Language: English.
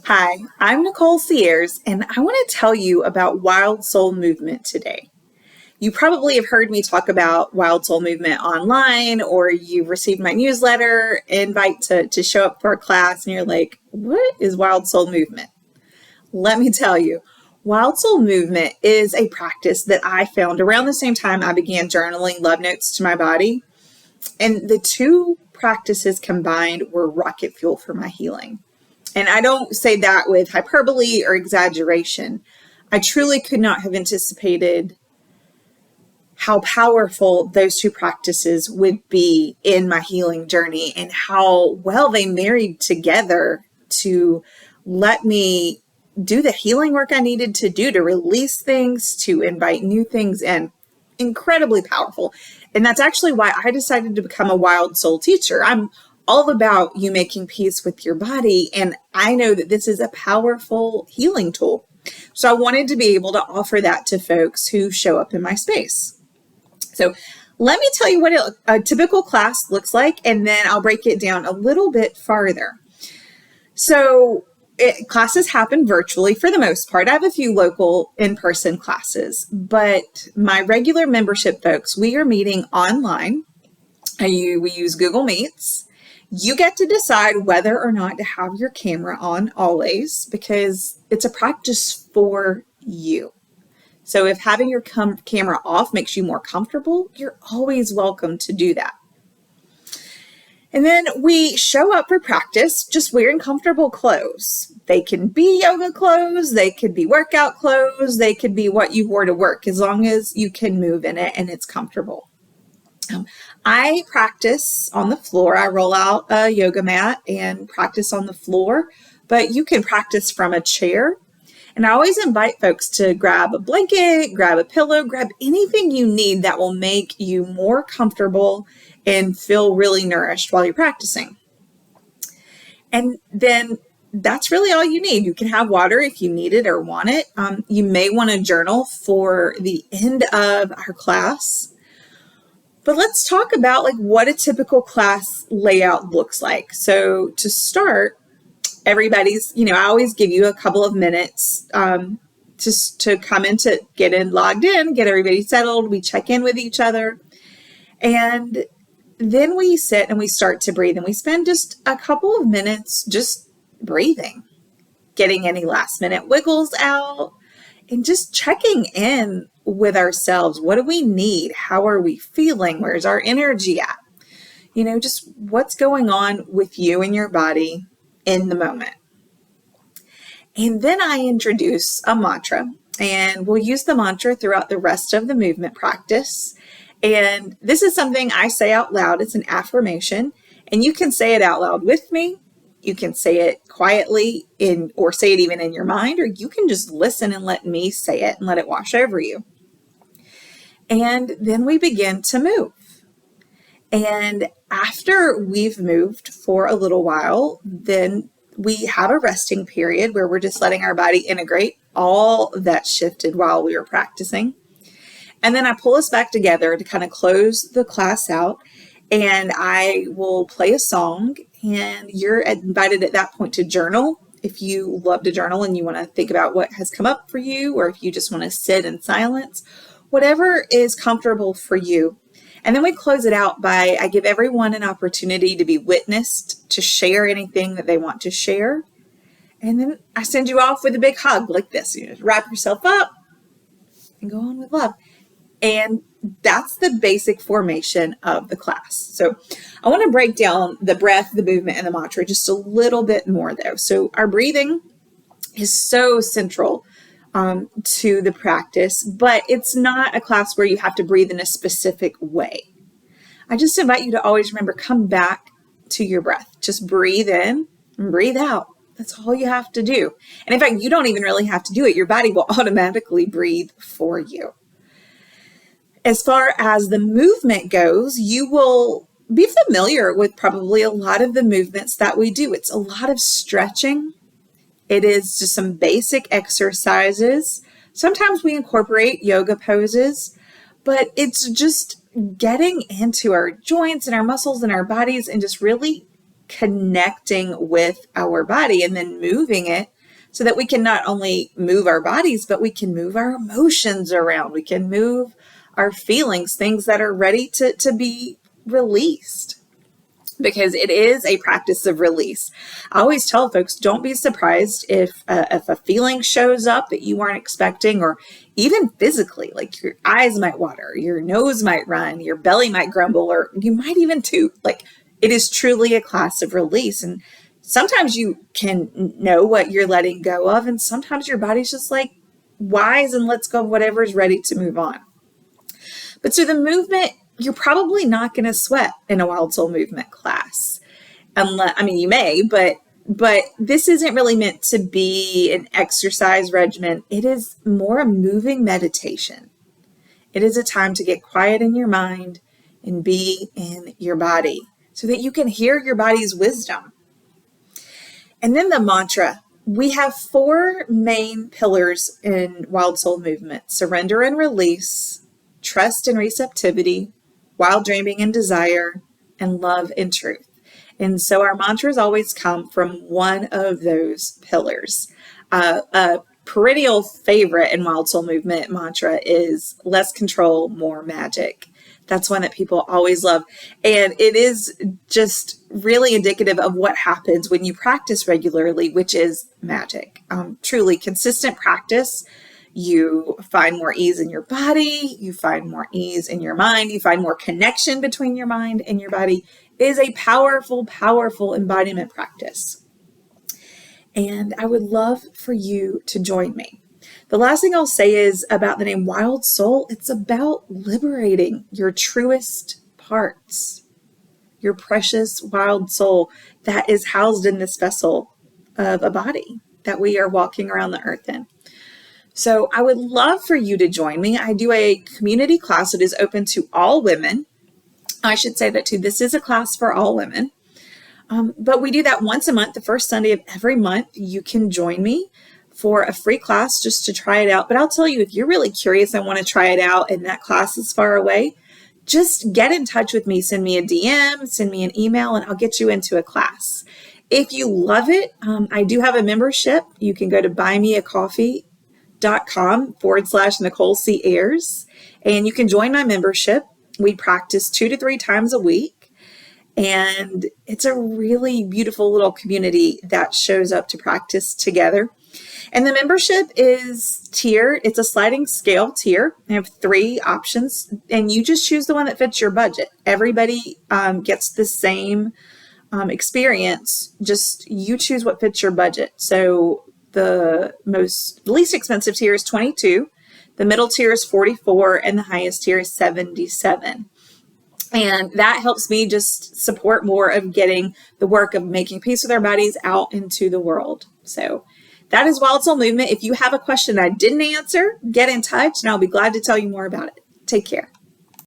Hi, I'm Nicole Sears, and I want to tell you about Wild Soul Movement today. You probably have heard me talk about Wild Soul Movement online, or you've received my newsletter invite to show up for a class, and you're like, what is Wild Soul Movement? Let me tell you, Wild Soul Movement is a practice that I found around the same time I began journaling love notes to my body. And the two practices combined were rocket fuel for my healing. And I don't say that with hyperbole or exaggeration. I truly could not have anticipated how powerful those two practices would be in my healing journey and how well they married together to let me do the healing work I needed to do, to release things, to invite new things in. Incredibly powerful. And that's actually why I decided to become a Wild Soul teacher. I'm all about you making peace with your body. And I know that this is a powerful healing tool. So I wanted to be able to offer that to folks who show up in my space. So let me tell you what a typical class looks like, and then I'll break it down a little bit farther. So classes happen virtually for the most part. I have a few local in-person classes, but my regular membership folks, we are meeting online. We use Google Meets. You get to decide whether or not to have your camera on always, because it's a practice for you. So if having your camera off makes you more comfortable, you're always welcome to do that. And then we show up for practice just wearing comfortable clothes. They can be yoga clothes, they could be workout clothes, they could be what you wore to work, as long as you can move in it and it's comfortable. I practice on the floor. I roll out a yoga mat and practice on the floor, but you can practice from a chair. And I always invite folks to grab a blanket, grab a pillow, grab anything you need that will make you more comfortable and feel really nourished while you're practicing. And then that's really all you need. You can have water if you need it or want it. You may want to journal for the end of our class. But let's talk about what a typical class layout looks like. So to start, everybody's, I always give you a couple of minutes to come in, to get in, logged in, get everybody settled. We check in with each other. And then we sit and we start to breathe. And we spend just a couple of minutes just breathing, getting any last minute wiggles out, and just checking in with ourselves. What do we need? How are we feeling? Where's our energy at? Just what's going on with you and your body in the moment. And then I introduce a mantra, and we'll use the mantra throughout the rest of the movement practice. And this is something I say out loud. It's an affirmation, and you can say it out loud with me. You can say it quietly or say it even in your mind, or you can just listen and let me say it and let it wash over you. And then we begin to move. And after we've moved for a little while, then we have a resting period where we're just letting our body integrate all that shifted while we were practicing. And then I pull us back together to kind of close the class out, and I will play a song, and you're invited at that point to journal. If you love to journal and you want to think about what has come up for you, or if you just want to sit in silence, whatever is comfortable for you. And then we close it out by, I give everyone an opportunity to be witnessed, to share anything that they want to share. And then I send you off with a big hug like this. You just wrap yourself up and go on with love. And that's the basic formation of the class. So I want to break down the breath, the movement, and the mantra just a little bit more though. So our breathing is so central to the practice, but it's not a class where you have to breathe in a specific way. I just invite you to always remember, come back to your breath. Just breathe in and breathe out. That's all you have to do. And in fact, you don't even really have to do it. Your body will automatically breathe for you. As far as the movement goes, you will be familiar with probably a lot of the movements that we do. It's a lot of stretching. It is just some basic exercises. Sometimes we incorporate yoga poses, but it's just getting into our joints and our muscles and our bodies and just really connecting with our body and then moving it so that we can not only move our bodies, but we can move our emotions around. We can move our feelings, things that are ready to be released, because it is a practice of release. I always tell folks, don't be surprised if a feeling shows up that you weren't expecting, or even physically, like your eyes might water, your nose might run, your belly might grumble, or you might even toot. Like, it is truly a class of release. And sometimes you can know what you're letting go of, and sometimes your body's just like wise and lets go of whatever is ready to move on. But so the movement, you're probably not going to sweat in a Wild Soul Movement class. Unless, I mean, you may, but this isn't really meant to be an exercise regimen. It is more a moving meditation. It is a time to get quiet in your mind and be in your body so that you can hear your body's wisdom. And then the mantra. We have 4 main pillars in Wild Soul Movement: surrender and release, trust and receptivity, wild dreaming and desire, and love and truth. And so our mantras always come from one of those pillars. A perennial favorite in Wild Soul Movement mantra is less control, more magic. That's one that people always love. And it is just really indicative of what happens when you practice regularly, which is magic. Truly consistent practice. You find more ease in your body. You find more ease in your mind. You find more connection between your mind and your body. It is a powerful, powerful embodiment practice. And I would love for you to join me. The last thing I'll say is about the name Wild Soul. It's about liberating your truest parts, your precious wild soul that is housed in this vessel of a body that we are walking around the earth in. So I would love for you to join me. I do a community class that is open to all women. I should say that too. This is a class for all women. But we do that once a month, the first Sunday of every month. You can join me for a free class just to try it out. But I'll tell you, if you're really curious and want to try it out and that class is far away, just get in touch with me. Send me a DM, send me an email, and I'll get you into a class. If you love it, I do have a membership. You can go to buymeacoffee.com/Nicole C. Ayers, and you can join my membership. We practice 2 to 3 times a week, and it's a really beautiful little community that shows up to practice together. And the membership is tiered. It's a sliding scale tier. I have 3 options, and you just choose the one that fits your budget. Everybody gets the same experience. Just you choose what fits your budget. So the least expensive tier is $22. The middle tier is $44, and the highest tier is $77. And that helps me just support more of getting the work of making peace with our bodies out into the world. So that is Wild Soul Movement. If you have a question I didn't answer, get in touch and I'll be glad to tell you more about it. Take care.